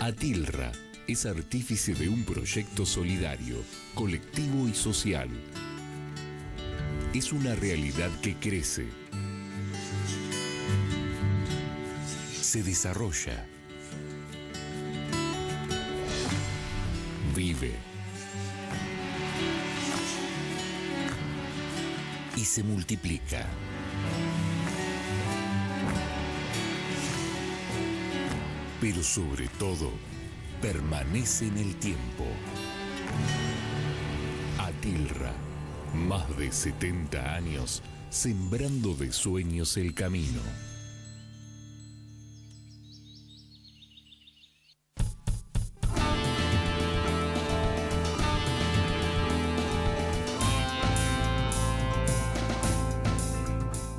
Atilra es artífice de un proyecto solidario, colectivo y social. Es una realidad que crece, se desarrolla, vive y se multiplica. Pero sobre todo, permanece en el tiempo. Atilra, más de 70 años, sembrando de sueños el camino.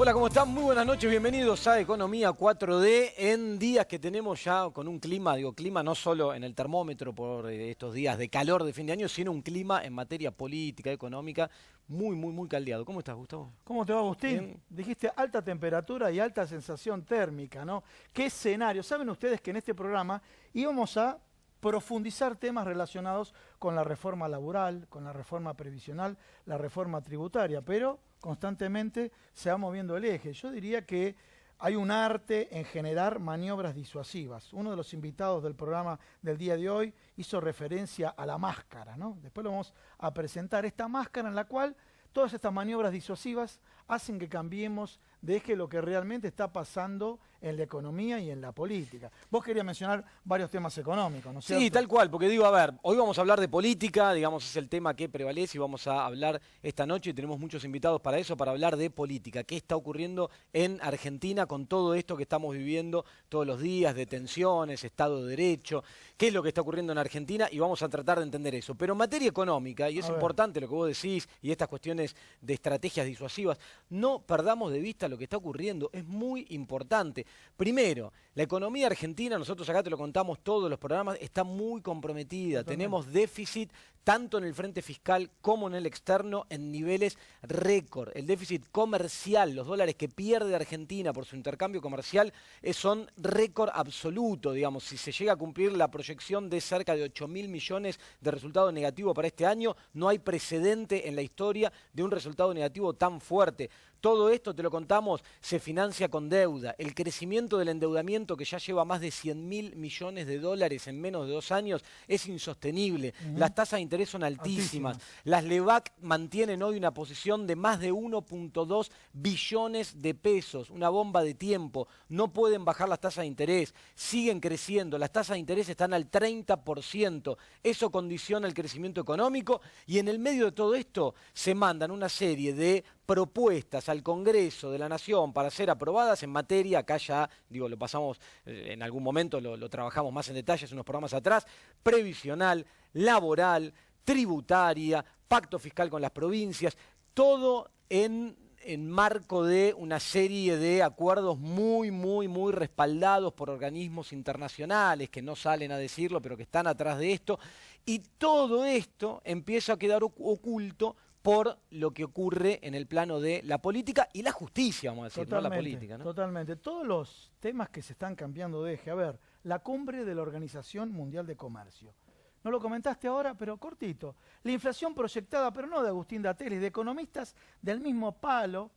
Hola, ¿cómo están? Muy buenas noches, bienvenidos a Economía 4D en días que tenemos ya con un clima, clima no solo en el termómetro por estos días de calor de fin de año, sino un clima en materia política, económica, muy caldeado. ¿Cómo estás, Gustavo? ¿Cómo te va, Agustín? Bien. Dijiste alta temperatura y alta sensación térmica, ¿no? ¿Qué escenario? Saben ustedes que en este programa íbamos a profundizar temas relacionados con la reforma laboral, con la reforma previsional, la reforma tributaria, pero constantemente se va moviendo el eje. Yo diría que hay un arte en generar maniobras disuasivas. Uno de los invitados del programa del día de hoy hizo referencia a la máscara, ¿no? Después lo vamos a presentar, esta máscara en la cual todas estas maniobras disuasivas hacen que cambiemos de eje lo que realmente está pasando en la economía y en la política. Vos querías mencionar varios temas económicos, ¿no es cierto? Sí, tal cual, porque digo, a ver, hoy vamos a hablar de política, digamos, es el tema que prevalece y vamos a hablar esta noche y tenemos muchos invitados para eso, para hablar de política. ¿Qué está ocurriendo en Argentina con todo esto que estamos viviendo todos los días, de tensiones, Estado de Derecho? ¿Qué es lo que está ocurriendo en Argentina? Y vamos a tratar de entender eso. Pero en materia económica, y es importante lo que vos decís y estas cuestiones de estrategias disuasivas, no perdamos de vista lo que está ocurriendo, es muy importante. Primero, la economía argentina, nosotros acá te lo contamos todos los programas, está muy comprometida. Totalmente. Tenemos déficit tanto en el frente fiscal como en el externo en niveles récord. El déficit comercial, los dólares que pierde Argentina por su intercambio comercial son récord absoluto, digamos. Si se llega a cumplir la proyección de cerca de 8.000 millones de resultado negativo para este año, no hay precedente en la historia de un resultado negativo tan fuerte. Todo esto, te lo contamos, se financia con deuda. El crecimiento del endeudamiento, que ya lleva más de 100.000 millones de dólares en menos de 2 años, es insostenible. Las tasas de interés son altísimas. Las LEVAC mantienen hoy una posición de más de 1.2 billones de pesos, una bomba de tiempo. No pueden bajar las tasas de interés, siguen creciendo. Las tasas de interés están al 30%. Eso condiciona el crecimiento económico y en el medio de todo esto se mandan una serie de propuestas al Congreso de la Nación para ser aprobadas en materia, acá ya, digo, lo pasamos en algún momento, lo trabajamos más en detalle hace unos programas atrás, previsional, laboral, tributaria, pacto fiscal con las provincias, todo en marco de una serie de acuerdos muy respaldados por organismos internacionales que no salen a decirlo, pero que están atrás de esto, y todo esto empieza a quedar oculto por lo que ocurre en el plano de la política y la justicia, vamos a decir, no la política, ¿no? Totalmente. Todos los temas que se están cambiando de eje. A ver, la cumbre de la Organización Mundial de Comercio. No lo comentaste ahora, pero cortito. La inflación proyectada, pero no de Agustín Datelli, de economistas del mismo palo,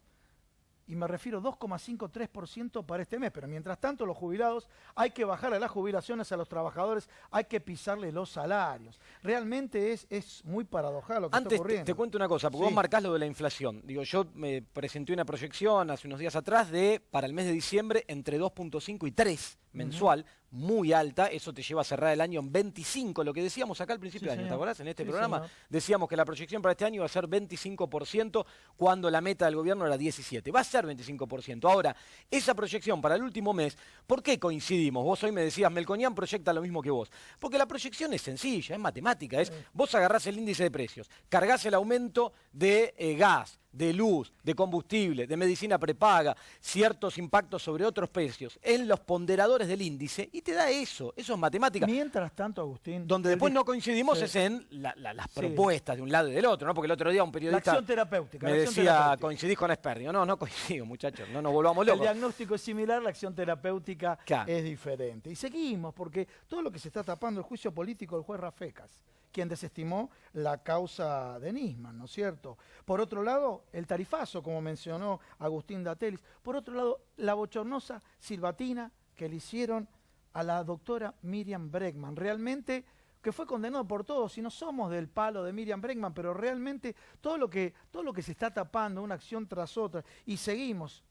y me refiero 2,53% para este mes, pero mientras tanto los jubilados, hay que bajar a las jubilaciones a los trabajadores, hay que pisarle los salarios. Realmente es muy paradojal lo que está ocurriendo. Antes te cuento una cosa, porque vos marcás lo de la inflación. Digo, yo me presenté una proyección hace unos días atrás de, para el mes de diciembre, entre 2.5 y 3 mensual, muy alta, eso te lleva a cerrar el año en 25, lo que decíamos acá al principio de año, ¿te acordás? En este programa decíamos que la proyección para este año iba a ser 25% cuando la meta del gobierno era 17%. Va a ser 25%. Ahora, esa proyección para el último mes, ¿por qué coincidimos? Vos hoy me decías, Melconian proyecta lo mismo que vos. Porque la proyección es sencilla, es matemática, vos agarrás el índice de precios, cargás el aumento de gas, de luz, de combustible, de medicina prepaga, ciertos impactos sobre otros precios, en los ponderadores factores del índice y te da eso es matemática. Mientras tanto, Agustín... Donde después no coincidimos es en las propuestas de un lado y del otro, ¿no? Porque el otro día un periodista la acción terapéutica, me decía, coincidís con Esperdio. No coincido, muchachos, no nos volvamos locos. El diagnóstico es similar, la acción terapéutica es diferente. Y seguimos, porque todo lo que se está tapando, el juicio político del juez Rafecas, quien desestimó la causa de Nisman, ¿no es cierto? Por otro lado, el tarifazo, como mencionó Agustín Datelis. Por otro lado, la bochornosa silbatina que le hicieron a la doctora Miriam Bregman. Realmente, que fue condenado por todos, y no somos del palo de Miriam Bregman, pero realmente todo lo que se está tapando, una acción tras otra, y seguimos.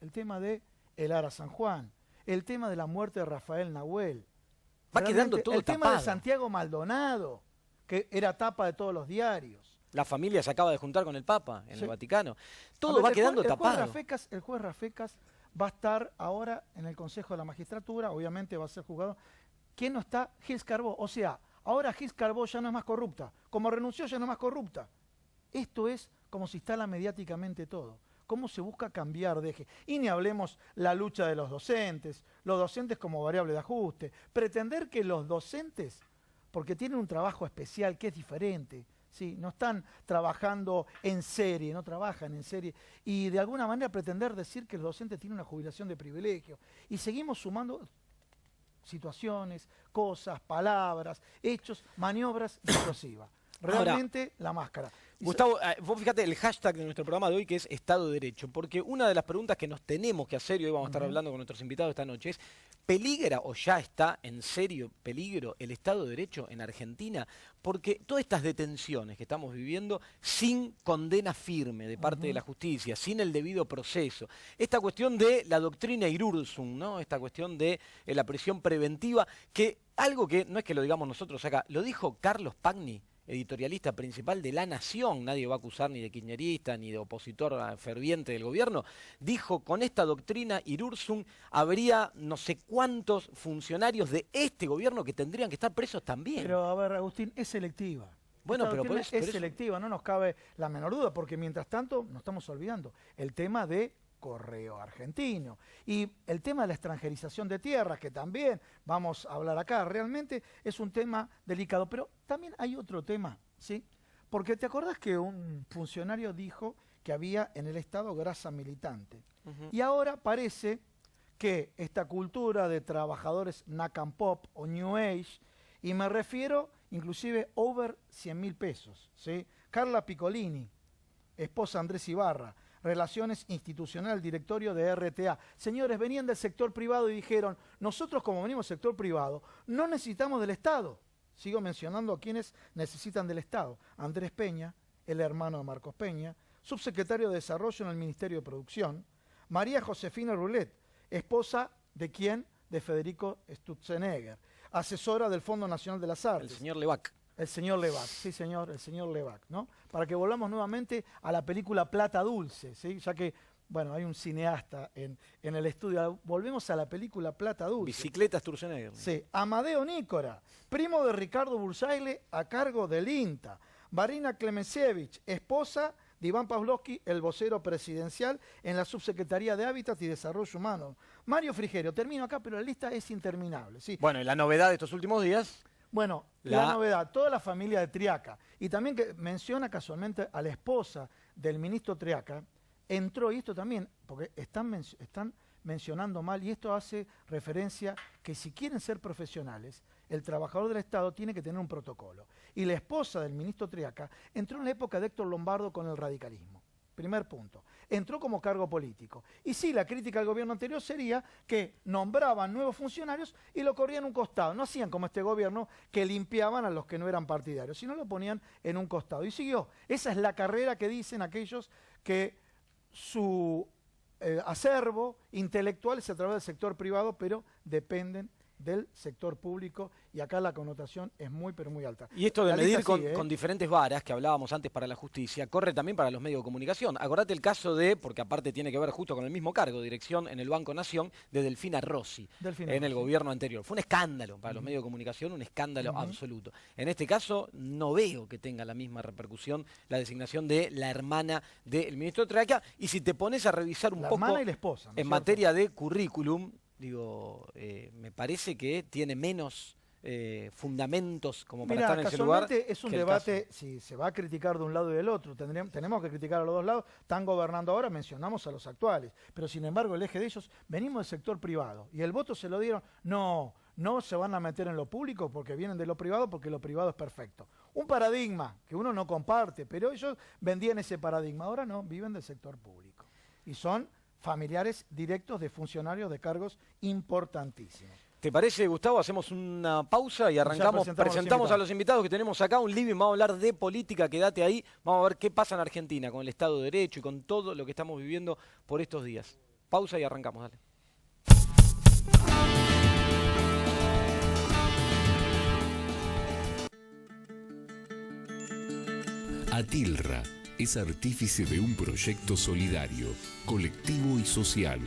El tema de El Ara San Juan, el tema de la muerte de Rafael Nahuel. Va quedando todo el tapado. tema de Santiago Maldonado, que era tapa de todos los diarios. La familia se acaba de juntar con el Papa en el Vaticano. Todo va quedando tapado. El juez Rafecas va a estar ahora en el Consejo de la Magistratura, obviamente va a ser juzgado. ¿Quién no está? Gils Carbó. O sea, ahora Gils Carbó ya no es más corrupta. Como renunció ya no es más corrupta. Esto es como se instala mediáticamente todo. Cómo se busca cambiar de eje. Y ni hablemos la lucha de los docentes como variable de ajuste. Pretender que los docentes, porque tienen un trabajo especial que es diferente, ¿sí? No están trabajando en serie, no trabajan en serie. Y de alguna manera pretender decir que los docentes tienen una jubilación de privilegio. Y seguimos sumando situaciones, cosas, palabras, hechos, maniobras discursivas. Realmente ahora, la máscara. Gustavo, vos fíjate el hashtag de nuestro programa de hoy, que es Estado de Derecho, porque una de las preguntas que nos tenemos que hacer, y hoy vamos a estar hablando con nuestros invitados esta noche, es: ¿peligra o ya está en serio peligro el Estado de Derecho en Argentina? Porque todas estas detenciones que estamos viviendo sin condena firme de parte de la justicia, sin el debido proceso, esta cuestión de la doctrina Irursum, ¿no? Esta cuestión de la prisión preventiva, que algo que no es que lo digamos nosotros acá, lo dijo Carlos Pagni, editorialista principal de La Nación, nadie va a acusar ni de kirchnerista ni de opositor ferviente del gobierno, dijo: con esta doctrina Irursum habría no sé cuántos funcionarios de este gobierno que tendrían que estar presos también. Pero a ver, Agustín, es selectiva. Bueno, pero por eso, es selectiva, no nos cabe la menor duda, porque mientras tanto nos estamos olvidando el tema de Correo Argentino y el tema de la extranjerización de tierras, que también vamos a hablar acá. Realmente es un tema delicado, pero también hay otro tema, ¿sí? Porque te acordás que un funcionario dijo que había en el Estado grasa militante, y ahora parece que esta cultura de trabajadores Nakam Pop o New Age, y me refiero inclusive over 100.000 pesos, ¿sí? Carla Piccolini, esposa de Andrés Ibarra, Relaciones Institucionales, directorio de RTA. Señores, venían del sector privado y dijeron: nosotros, como venimos del sector privado, no necesitamos del Estado. Sigo mencionando a quienes necesitan del Estado. Andrés Peña, el hermano de Marcos Peña, subsecretario de Desarrollo en el Ministerio de Producción. María Josefina Rulet, esposa de quién? De Federico Stutzenegger, asesora del Fondo Nacional de las Artes. El señor Levac. El señor Levac, sí señor, el señor Levac, ¿no? Para que volvamos nuevamente a la película Plata Dulce, ¿sí? Ya que, bueno, hay un cineasta en el estudio. Volvemos a la película Plata Dulce. Bicicleta Sturzenegger. Sí, Amadeo Nícora, primo de Ricardo Bursaile a cargo del INTA. Marina Klemensevich, esposa de Iván Pavlovsky, el vocero presidencial en la Subsecretaría de Hábitat y Desarrollo Humano. Mario Frigerio, termino acá, pero la lista es interminable, ¿sí? Bueno, y la novedad de estos últimos días... Bueno, la novedad, toda la familia de Triaca, y también que menciona casualmente a la esposa del ministro Triaca, entró, y esto también, porque están mencionando mal, y esto hace referencia que si quieren ser profesionales, el trabajador del Estado tiene que tener un protocolo. Y la esposa del ministro Triaca entró en la época de Héctor Lombardo con el radicalismo. Primer punto. Entró como cargo político. Y sí, la crítica al gobierno anterior sería que nombraban nuevos funcionarios y lo corrían a un costado. No hacían como este gobierno, que limpiaban a los que no eran partidarios, sino lo ponían en un costado. Y siguió. Esa es la carrera que dicen aquellos que su acervo intelectual es a través del sector privado, pero dependen del sector público, y acá la connotación es muy, pero muy alta. Y esto de medir con diferentes varas, que hablábamos antes para la justicia, corre también para los medios de comunicación. Acordate el caso de, porque aparte tiene que ver justo con el mismo cargo, dirección en el Banco Nación, de Delfina Rossi, en el gobierno anterior. Fue un escándalo para los medios de comunicación, un escándalo absoluto. En este caso, no veo que tenga la misma repercusión la designación de la hermana del ministro Triaca, y si te pones a revisar un poco la hermana y la esposa, en materia de currículum, Digo, me parece que tiene menos fundamentos como para Mira, estar en ese lugar. casualmente es un debate, si se va a criticar de un lado y del otro, tenemos que criticar a los dos lados, están gobernando ahora, mencionamos a los actuales, pero sin embargo el eje de ellos, venimos del sector privado, y el voto se lo dieron, no se van a meter en lo público porque vienen de lo privado, porque lo privado es perfecto. Un paradigma que uno no comparte, pero ellos vendían ese paradigma, ahora no, viven del sector público, y son familiares directos de funcionarios de cargos importantísimos. ¿Te parece, Gustavo? Hacemos una pausa y arrancamos, presentamos a los invitados que tenemos acá, un living, vamos a hablar de política, quédate ahí, vamos a ver qué pasa en Argentina con el Estado de Derecho y con todo lo que estamos viviendo por estos días. Pausa y arrancamos, dale. Atilra es artífice de un proyecto solidario, colectivo y social.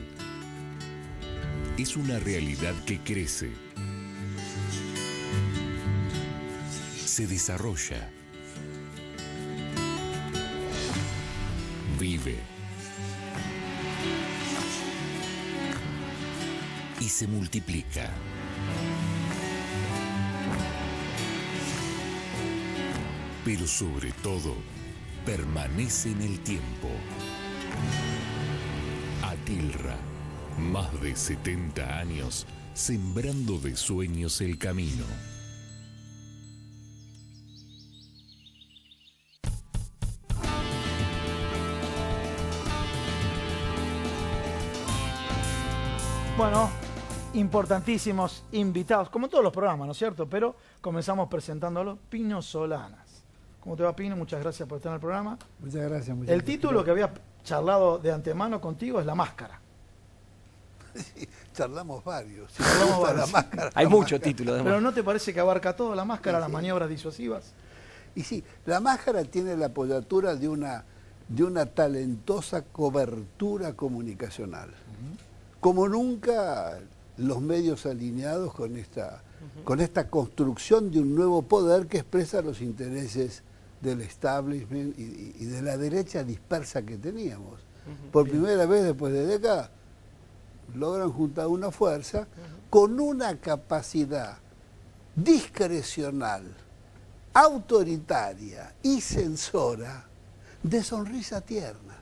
Es una realidad que crece, se desarrolla, vive y se multiplica. Pero sobre todo, permanece en el tiempo. Atilra. Más de 70 años sembrando de sueños el camino. Bueno, importantísimos invitados, como en todos los programas, ¿no es cierto? Pero comenzamos presentándolo, Pino Solanas. ¿Cómo te va, Pino? Muchas gracias por estar en el programa. Muchas gracias. El título que había charlado de antemano contigo es La Máscara. Sí, charlamos varios. Si Charlamos gusta varios. La máscara. Hay muchos títulos, además. Pero ¿no te parece que abarca todo la máscara, Sí, las sí. maniobras disuasivas? Y sí, la máscara tiene la apoyatura de una talentosa cobertura comunicacional. Como nunca los medios alineados con esta construcción de un nuevo poder que expresa los intereses del establishment y de la derecha dispersa que teníamos. Por primera vez después de décadas logran juntar una fuerza con una capacidad discrecional, autoritaria y censora de sonrisa tierna.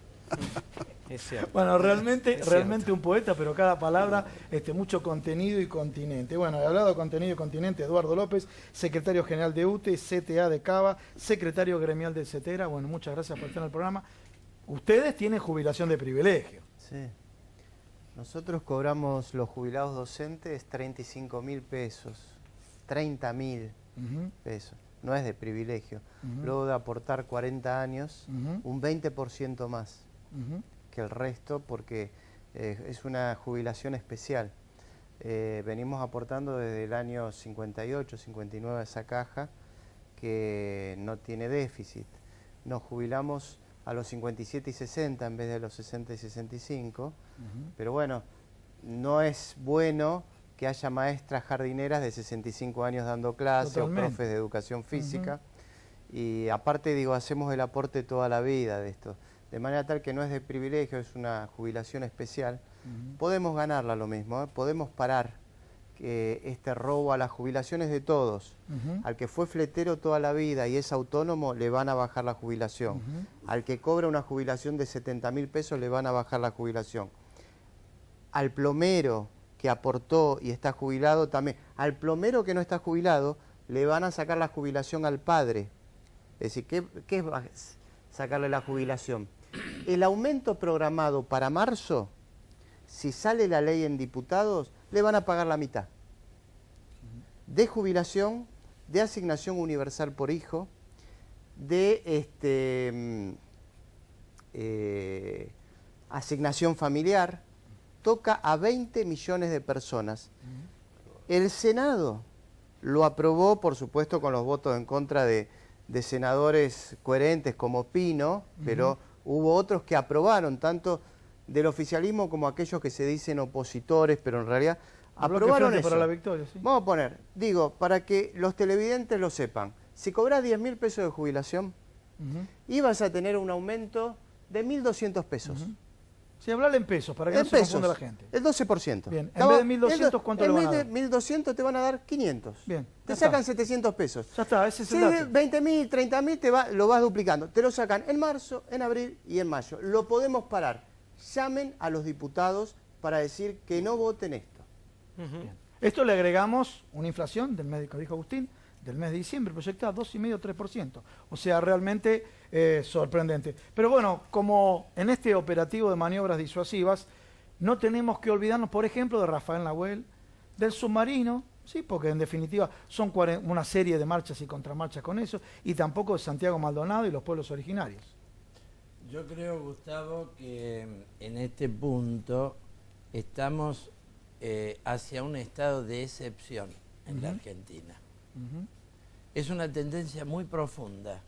Es cierto. Bueno, realmente cierto. un poeta, pero cada palabra, mucho contenido y continente. Bueno, he hablado de contenido y continente, Eduardo López, secretario general de UTE, CTA de Cava, secretario gremial del CETERA. Bueno, muchas gracias por estar en el programa. Ustedes tienen jubilación de privilegio. Sí. Nosotros cobramos los jubilados docentes 35.000 pesos, 30.000 pesos. No es de privilegio. Luego de aportar 40 años, un 20% más que el resto, porque es una jubilación especial. Venimos aportando desde el año 58, 59 esa caja, que no tiene déficit. Nos jubilamos a los 57 y 60 en vez de los 60 y 65, pero bueno, no es bueno que haya maestras jardineras de 65 años dando clases o profes de educación física, y aparte digo, hacemos el aporte toda la vida de esto, de manera tal que no es de privilegio, es una jubilación especial. Podemos ganarla lo mismo, podemos parar este robo a las jubilaciones de todos. Al que fue fletero toda la vida y es autónomo, le van a bajar la jubilación. Al que cobra una jubilación de 70.000 pesos, le van a bajar la jubilación. Al plomero que aportó y está jubilado también. Al plomero que no está jubilado, le van a sacar la jubilación al padre. Es decir, ¿qué es sacarle la jubilación? El aumento programado para marzo, si sale la ley en diputados, le van a pagar la mitad. De jubilación, de asignación universal por hijo, de asignación familiar, toca a 20 millones de personas. El Senado lo aprobó, por supuesto, con los votos en contra de senadores coherentes como Pino, pero hubo otros que aprobaron, tanto del oficialismo como aquellos que se dicen opositores, pero en realidad aprobaron eso. Para la victoria, sí. Vamos a poner, digo, para que los televidentes lo sepan, si cobras 10.000 pesos de jubilación, ibas a tener un aumento de 1.200 pesos. Sí, hablarle en pesos, para que En no se pesos, confunda la gente. el 12%. Bien, en vez de 1.200, ¿cuánto le van a dar? En vez de 1.200 te van a dar 500. Bien, Te ya sacan está. 700 pesos. Ya está, ese es el Si dato. 20.000, 30.000 lo vas duplicando. Te lo sacan en marzo, en abril y en mayo. Lo podemos parar. Llamen a los diputados para decir que no voten esto. Bien. Esto le agregamos una inflación del mes, como dijo Agustín, del mes de diciembre, proyectada 2,5-3%. O sea, realmente sorprendente. Pero bueno, como en este operativo de maniobras disuasivas, no tenemos que olvidarnos, por ejemplo, de Rafael Nahuel, del submarino, sí, porque en definitiva son una serie de marchas y contramarchas con eso, y tampoco de Santiago Maldonado y los pueblos originarios. Yo creo, Gustavo, que en este punto estamos hacia un estado de excepción en la Argentina. Es una tendencia muy profunda.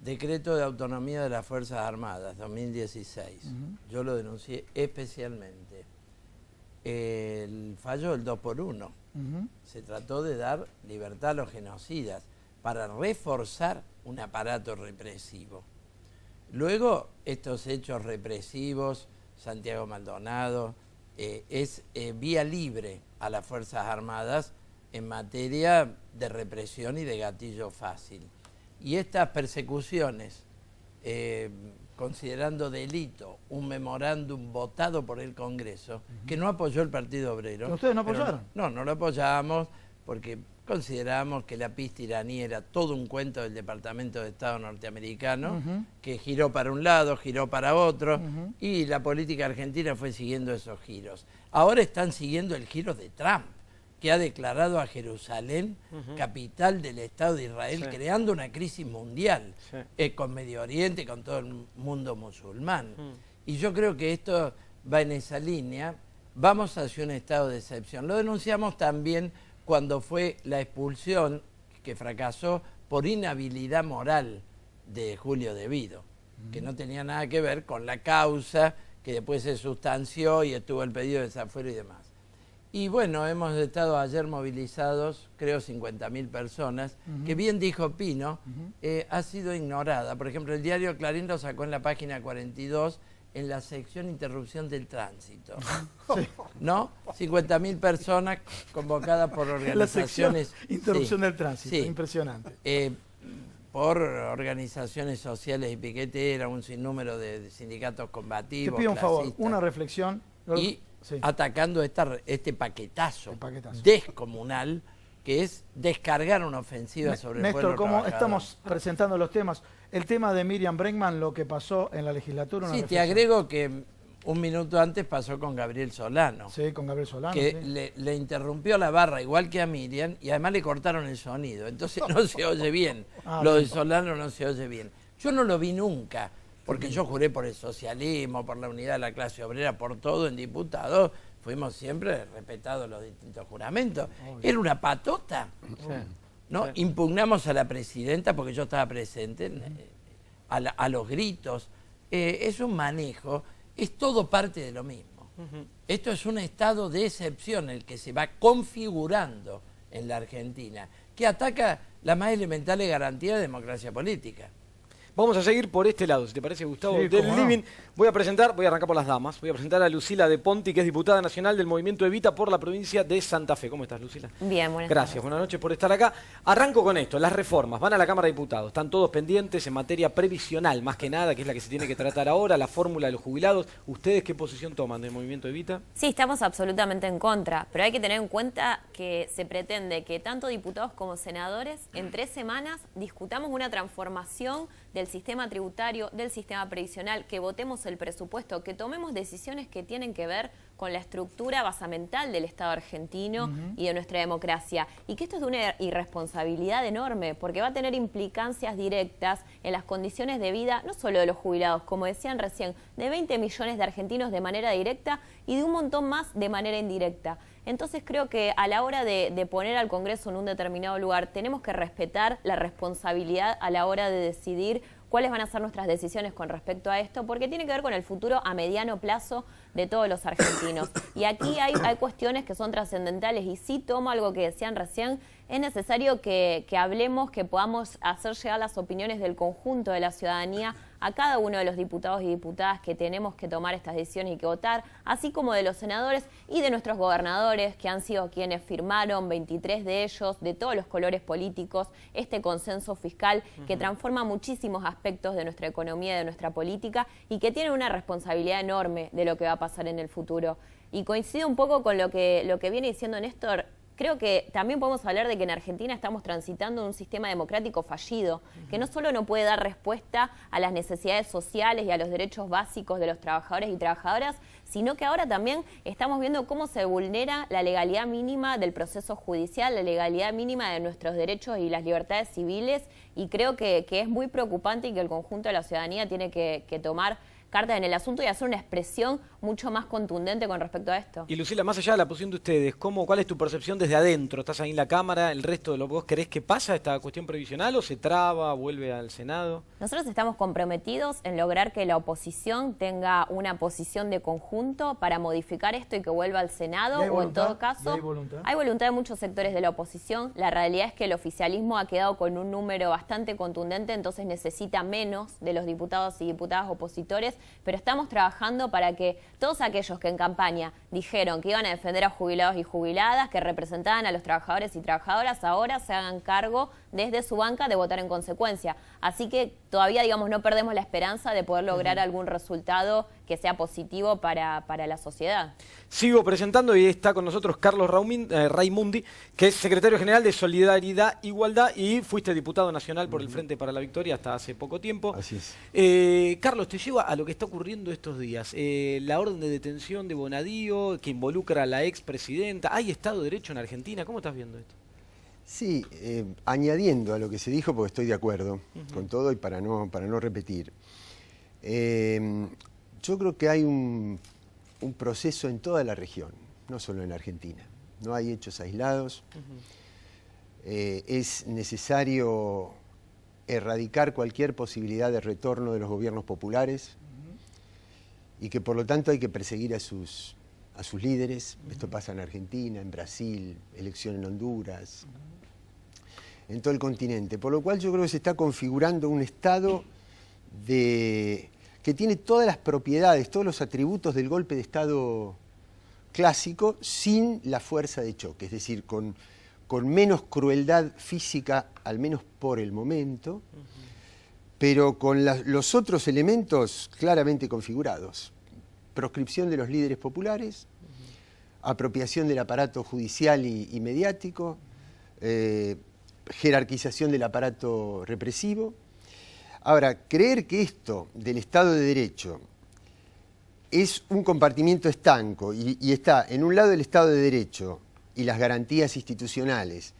Decreto de autonomía de las Fuerzas Armadas, 2016. Yo lo denuncié especialmente. El fallo del 2x1. Se trató de dar libertad a los genocidas para reforzar un aparato represivo. Luego, estos hechos represivos, Santiago Maldonado, es vía libre a las Fuerzas Armadas en materia de represión y de gatillo fácil. Y estas persecuciones, considerando delito un memorándum votado por el Congreso, que no apoyó el Partido Obrero. ¿Que ustedes no apoyaron? No lo apoyamos porque consideramos que la pista iraní era todo un cuento del Departamento de Estado norteamericano, que giró para un lado, giró para otro, y la política argentina fue siguiendo esos giros. Ahora están siguiendo el giro de Trump, que ha declarado a Jerusalén capital del Estado de Israel, creando una crisis mundial con Medio Oriente, con todo el mundo musulmán. Y yo creo que esto va en esa línea. Vamos hacia un estado de excepción. Lo denunciamos también cuando fue la expulsión, que fracasó por inhabilidad moral de Julio De Vido, que no tenía nada que ver con la causa, que después se sustanció y estuvo el pedido de desafuero y demás. Y bueno, hemos estado ayer movilizados, creo 50.000 personas, que bien dijo Pino, ha sido ignorada. Por ejemplo, el diario Clarín lo sacó en la página 42, en la sección interrupción del tránsito. ¿No? 50.000 personas convocadas por organizaciones... La sección interrupción del tránsito, sí, impresionante. Por organizaciones sociales y piqueteras, un sinnúmero de sindicatos combativos, Te pido un favor, clasistas, una reflexión. y atacando este paquetazo, paquetazo descomunal, que es descargar una ofensiva sobre el Néstor, pueblo ¿cómo trabajador? estamos presentando los temas? El tema de Miriam Bregman, lo que pasó en la legislatura. Una Sí, te reflexión. agrego que un minuto antes pasó con Gabriel Solano, Sí, con Gabriel Solano. que sí. le interrumpió la barra igual que a Miriam y además le cortaron el sonido, entonces no se oye bien, lo de Solano no se oye bien. Yo no lo vi nunca, porque yo juré por el socialismo, por la unidad de la clase obrera, por todo en diputados, fuimos siempre respetados los distintos juramentos. Era una patota. ¿No? Impugnamos a la presidenta porque yo estaba presente, a los gritos. Es un manejo, es todo parte de lo mismo. Esto es un estado de excepción el que se va configurando en la Argentina, que ataca la más elemental garantía de democracia política. Vamos a seguir por este lado, si te parece, Gustavo, Sí, del cómo no. living. Voy a arrancar por las damas. Voy a presentar a Lucila de Ponti, que es diputada nacional del Movimiento Evita por la provincia de Santa Fe. ¿Cómo estás, Lucila? Bien, buenas Gracias, tardes. buenas noches por estar acá. Arranco con esto, las reformas. Van a la Cámara de Diputados, están todos pendientes en materia previsional, más que nada, que es la que se tiene que tratar ahora, la fórmula de los jubilados. ¿Ustedes qué posición toman del Movimiento Evita? Sí, estamos absolutamente en contra, pero hay que tener en cuenta que se pretende que tanto diputados como senadores en 3 semanas discutamos una transformación del sistema tributario, del sistema previsional, que votemos el presupuesto, que tomemos decisiones que tienen que ver con la estructura basamental del Estado argentino y de nuestra democracia. Y que esto es de una irresponsabilidad enorme, porque va a tener implicancias directas en las condiciones de vida, no solo de los jubilados, como decían recién, de 20 millones de argentinos de manera directa y de un montón más de manera indirecta. Entonces creo que a la hora de poner al Congreso en un determinado lugar, tenemos que respetar la responsabilidad a la hora de decidir cuáles van a ser nuestras decisiones con respecto a esto, porque tiene que ver con el futuro a mediano plazo de todos los argentinos. Y aquí hay cuestiones que son trascendentales y sí tomo algo que decían recién, es necesario que hablemos, que podamos hacer llegar las opiniones del conjunto de la ciudadanía a cada uno de los diputados y diputadas que tenemos que tomar estas decisiones y que votar, así como de los senadores y de nuestros gobernadores, que han sido quienes firmaron, 23 de ellos, de todos los colores políticos, este consenso fiscal que transforma muchísimos aspectos de nuestra economía y de nuestra política y que tiene una responsabilidad enorme de lo que va a pasar en el futuro. Y coincido un poco con lo que viene diciendo Néstor. Creo que también podemos hablar de que en Argentina estamos transitando un sistema democrático fallido, que no solo no puede dar respuesta a las necesidades sociales y a los derechos básicos de los trabajadores y trabajadoras, sino que ahora también estamos viendo cómo se vulnera la legalidad mínima del proceso judicial, la legalidad mínima de nuestros derechos y las libertades civiles, y creo que es muy preocupante y que el conjunto de la ciudadanía tiene que tomar cartas en el asunto y hacer una expresión mucho más contundente con respecto a esto. Y Lucila, más allá de la posición de ustedes, ¿cuál es tu percepción desde adentro? ¿Estás ahí en la Cámara? ¿El resto de lo que vos querés que pasa esta cuestión previsional o se traba, vuelve al Senado? Nosotros estamos comprometidos en lograr que la oposición tenga una posición de conjunto para modificar esto y que vuelva al Senado, o en todo caso, hay voluntad de muchos sectores de la oposición. La realidad es que el oficialismo ha quedado con un número bastante contundente, entonces necesita menos de los diputados y diputadas opositores, pero estamos trabajando para que todos aquellos que en campaña dijeron que iban a defender a jubilados y jubiladas, que representaban a los trabajadores y trabajadoras, ahora se hagan cargo desde su banca de votar en consecuencia. Así que todavía, digamos, no perdemos la esperanza de poder lograr algún resultado que sea positivo para la sociedad. Sigo presentando y está con nosotros Carlos Raimundi, que es secretario general de Solidaridad Igualdad y fuiste diputado nacional por el Frente para la Victoria hasta hace poco tiempo. Así es. Carlos, te lleva a lo que está ocurriendo estos días. La orden de detención de Bonadío, que involucra a la expresidenta. ¿Hay Estado de Derecho en Argentina? ¿Cómo estás viendo esto? Sí, añadiendo a lo que se dijo, porque estoy de acuerdo con todo y para no repetir. Yo creo que hay un proceso en toda la región, no solo en Argentina. No hay hechos aislados. Es necesario erradicar cualquier posibilidad de retorno de los gobiernos populares y que por lo tanto hay que perseguir a sus líderes. Esto pasa en Argentina, en Brasil, elección en Honduras, en todo el continente. Por lo cual yo creo que se está configurando un Estado que tiene todas las propiedades, todos los atributos del golpe de Estado clásico sin la fuerza de choque, es decir, con menos crueldad física, al menos por el momento, pero con los otros elementos claramente configurados. Proscripción de los líderes populares, apropiación del aparato judicial y mediático, jerarquización del aparato represivo. Ahora, creer que esto del Estado de Derecho es un compartimiento estanco y está en un lado el Estado de Derecho y las garantías institucionales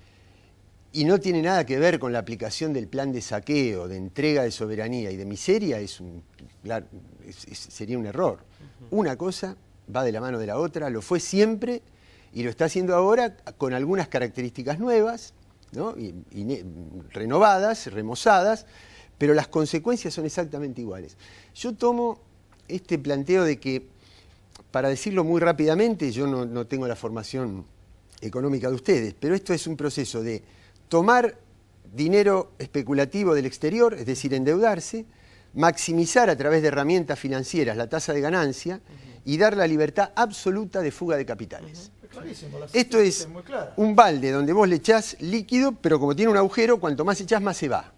y no tiene nada que ver con la aplicación del plan de saqueo, de entrega de soberanía y de miseria, sería un error. Una cosa va de la mano de la otra, lo fue siempre y lo está haciendo ahora con algunas características nuevas, ¿no? y renovadas, remozadas, pero las consecuencias son exactamente iguales. Yo tomo este planteo de que, para decirlo muy rápidamente, yo no tengo la formación económica de ustedes, pero esto es un proceso de tomar dinero especulativo del exterior, es decir, endeudarse, maximizar a través de herramientas financieras la tasa de ganancia y dar la libertad absoluta de fuga de capitales. Esto es un balde donde vos le echás líquido, pero como tiene un agujero, cuanto más echás, más se va.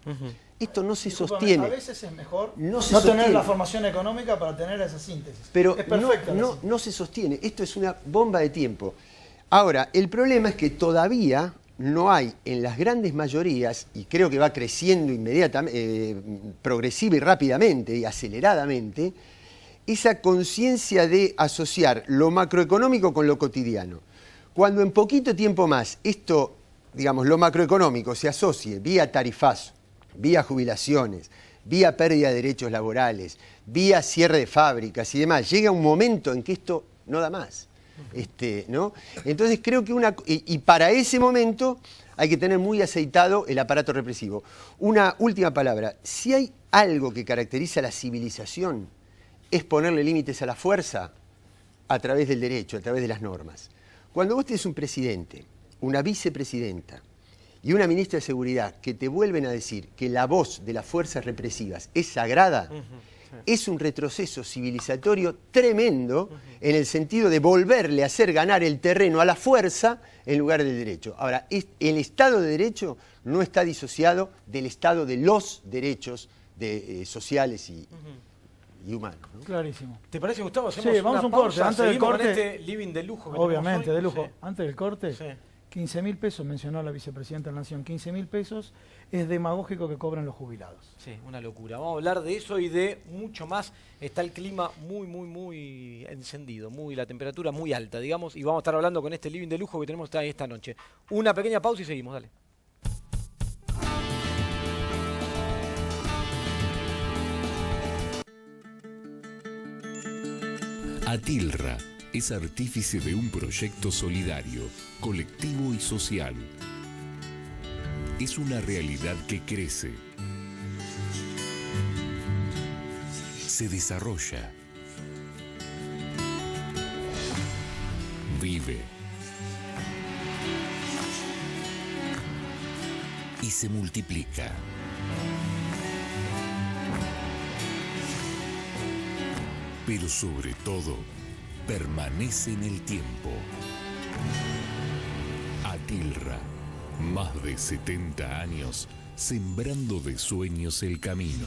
Esto no se sostiene. A veces es mejor no tener la formación económica para tener esa síntesis. Pero es perfecta no se sostiene. Esto es una bomba de tiempo. Ahora, el problema es que todavía no hay en las grandes mayorías, y creo que va creciendo inmediatamente, progresiva y rápidamente y aceleradamente, esa conciencia de asociar lo macroeconómico con lo cotidiano. Cuando en poquito tiempo más esto, digamos, lo macroeconómico se asocie vía tarifazo, vía jubilaciones, vía pérdida de derechos laborales, vía cierre de fábricas y demás, llega un momento en que esto no da más. ¿No? Entonces creo que y para ese momento hay que tener muy aceitado el aparato represivo. Una última palabra, si hay algo que caracteriza a la civilización es ponerle límites a la fuerza, a través del derecho, a través de las normas. Cuando vos tenés un presidente, una vicepresidenta y una ministra de Seguridad que te vuelven a decir que la voz de las fuerzas represivas es sagrada, es un retroceso civilizatorio tremendo en el sentido de volverle a hacer ganar el terreno a la fuerza en lugar del derecho. Ahora, el Estado de Derecho no está disociado del Estado de los derechos sociales y humanos, ¿no? Clarísimo. ¿Te parece, Gustavo? Hacemos Sí, vamos a un corte. pausa, Antes del seguimos corte, con este living de lujo que obviamente, tenemos de hoy. lujo. Sí. Antes del corte, Sí. 15.000 pesos, mencionó la vicepresidenta de la Nación. 15.000 pesos es demagógico que cobran los jubilados. Sí, una locura. Vamos a hablar de eso y de mucho más. Está el clima muy encendido, la temperatura muy alta, digamos, y vamos a estar hablando con este living de lujo que tenemos esta noche. Una pequeña pausa y seguimos, dale. Atilra es artífice de un proyecto solidario, colectivo y social. Es una realidad que crece, se desarrolla, vive y se multiplica. Pero sobre todo, permanece en el tiempo. Atilra, más de 70 años sembrando de sueños el camino.